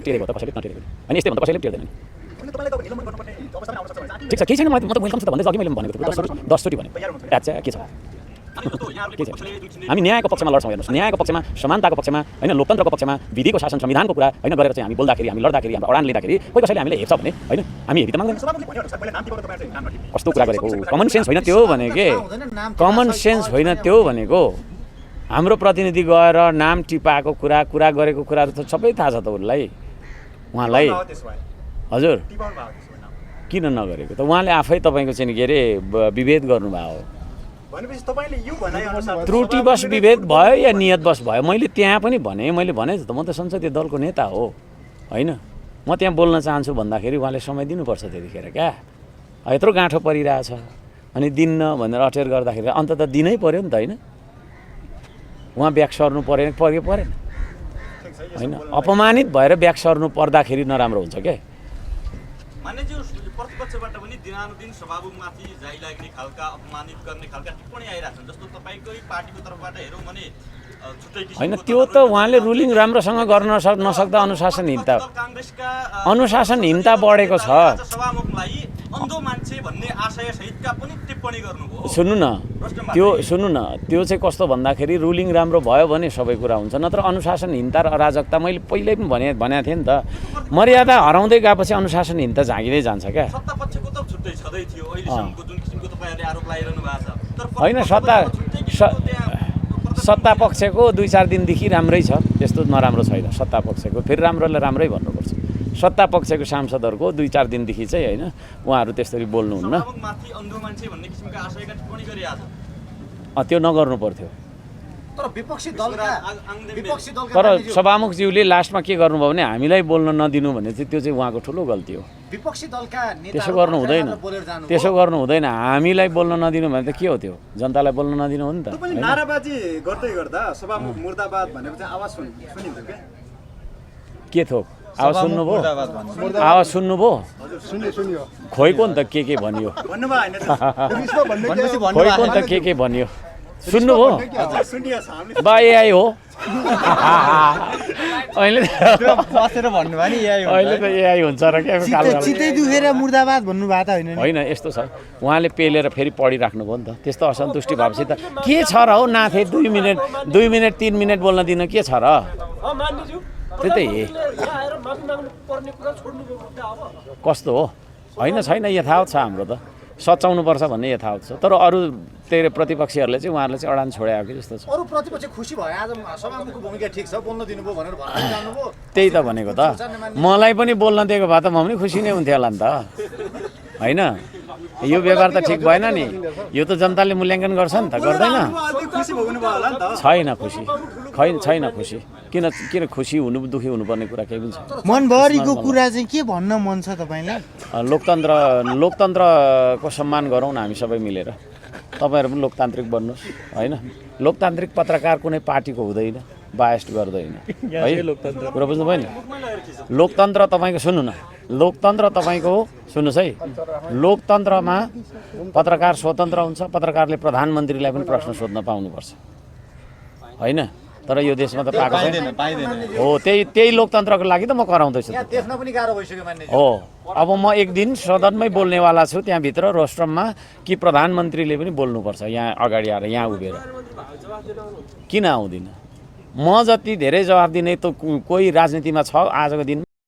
टेरेको त कसैले नटेरेको होइन यस्तै भन्दा कसैले टेर्दैन ठिक छ केही छैन म त वेलकम छ त भन्दै अघि मैले भनेको थिएँ 10 चोटि भने अच्छा के छ हामी न्यायको पक्षमा लड्छौँ हेर्नुहोस् न्यायको पक्षमा समानताको पक्षमा होइन लोकतन्त्रको पक्षमा विधिको शासन संविधानको कुरा होइन गरेर चाहिँ हामी बोल्दाखेरि हामी लड्दाखेरि हाम्रो अडान लिँदाखेरि कोही कसैले हामीले हेर्छ भने होइन हामी हेरि त माग्दैन कस्तो कुरा गरेको कमन सेन्स होइन त्यो भनेको कमन सेन्स होइन त्यो भनेको हाम्रो प्रतिनिधि गएर नाम टिपाएको कुरा गरेको कुराहरू त सबै थाहा छ त उसलाई उहाँलाई हजुर किन नगरेको त उहाँले आफै तपाईँको चाहिँ के अरे विभेद गर्नुभयो त्रुटिवश विभेद भयो या नियतवश भयो मैले त्यहाँ पनि भने त म त संसदीय दलको नेता हो होइन म त्यहाँ बोल्न चाहन्छु भन्दाखेरि उहाँले समय दिनुपर्छ त्यतिखेर क्या यत्रो गाँठो परिरहेछ अनि दिन्न भनेर अटेर गर्दाखेरि अन्त त दिनै पर्यो नि त होइन उहाँ ब्याक सर्नु परेन होइन अपमानित भएर ब्याक सर्नु पर्दाखेरि नराम्रो हुन्छ क्या प्रतिपक्षबाट पनि दिनानुदिन सभामुखमाथि जाई लाग्ने खालका अपमानित गर्ने खालका टिप्पणी आइरहेछन् जस्तो तपाईँकै पार्टीको तर्फबाट हेरौँ भने होइन त्यो त उहाँले रुलिङ राम्रोसँग गर्न नसक्दा अनुशासनहीनता बढेको छ सभामुखलाई अन्धो मान्छे भन्ने आशय सहितका पनि टिप्पणी गर्नुभयो सुन्नु न त्यो चाहिँ कस्तो भन्दाखेरि रुलिङ राम्रो भयो भने सबै कुरा हुन्छ नत्र अनुशासनहीनता र अराजकता मैले पहिल्यै पनि भनेको थिएँ नि त मर्यादा हराउँदै गएपछि अनुशासनहीनता झाँगिँदै जान्छ क्या सत्तापक्षको त छुट्टै छँदै थियो अहिलेसम्मको जुन किसिमको तपाईँहरूले आरोप लगाइरहनु भएको छ होइन सत्ता पक्षको 2-4 दिनदेखि राम्रै छ त्यस्तो नराम्रो छैन सत्ता पक्षको फेरि राम्रोलाई राम्रै भन्नुपर्छ सत्ता पक्षको सांसदहरूको 2-4 दिनदेखि चाहिँ होइन उहाँहरू त्यसरी बोल्नुहुन्न त्यो नगर्नु पर्थ्यो तर सभामुखज्यूले लास्टमा के गर्नुभयो भने हामीलाई बोल्न नदिनु भने चाहिँ त्यो चाहिँ उहाँको ठुलो गल्ती हो त्यसो गर्नु हुँदैन हामीलाई बोल्न नदिनु भने त के हो त्यो जनतालाई बोल्न नदिनु हो नि त नाराबाजी गर्दै गर्दा सभामुख मुर्दाबाद भनेपछि आवाज सुनिन्छ के के थो आवाज सुन्नुभयो खोइको नि त के भनियो खोइको नि त के भनियो सुन्नुभयो बा एआई हो अहिले त एआई हुन्छ र क्या चितै दुखेर मुर्दाबाद भन्नुभएको त होइन यस्तो छ उहाँले पेलेर फेरि पढिराख्नुभयो नि त त्यस्तो असन्तुष्टि भएपछि त के छ र हो नाथे 2 मिनट 3 मिनट बोल्न दिन के छ र त्यही कस्तो हो होइन छैन यथावत छ हाम्रो त सचाउनु पर्छ भन्ने यथावत छ तर अरू त्यही प्रतिपक्षीहरूले चाहिँ उहाँहरूले चाहिँ अडान छोड्यायो कि जस्तो छ अरू प्रतिपक्ष खुसी भयो आज सभामुखको भूमिका ठिक छ बोल्न दिनुभयो भनेर भन्नु जानुभयो त्यही त भनेको त मलाई पनि बोल्न दिएको भए त म पनि खुसी नै हुन्थ्यो होला नि त होइन यो व्यवहार त ठिक भएन नि यो त जनताले मूल्याङ्कन गर्छ नि त गर्दैन छैन खुसी किन खुसी हुनु दुखी हुनुपर्ने कुरा केही पनि छैन मनभरिको कुरा चाहिँ के भन्न मन छ तपाईँलाई लोकतन्त्रको सम्मान गरौँ न हामी सबै मिलेर तपाईँहरू पनि लोकतान्त्रिक बन्नुहोस् होइन लोकतान्त्रिक पत्रकार कुनै पार्टीको हुँदैन बायस्ड गर्दैन है कुरा बुझ्नुभयो नि लोकतन्त्र तपाईँको सुन्नु न लोकतन्त्र तपाईँको सुन्नुहोस् है लोकतन्त्रमा पत्रकार स्वतन्त्र हुन्छ पत्रकारले प्रधानमन्त्रीलाई पनि प्रश्न सोध्न पाउनुपर्छ होइन तर यो देशमा त पाएको छैन हो त्यही लोकतन्त्रको लागि त म कराउँदैछु हो अब म एक दिन सदनमै बोल्नेवाला छु त्यहाँभित्र रोस्ट्रममा कि प्रधानमन्त्रीले पनि बोल्नुपर्छ यहाँ अगाडि आएर यहाँ उभिएर किन आउँदिन म जति धेरै जवाफ दिने त कोही राजनीतिमा छ आजको दिन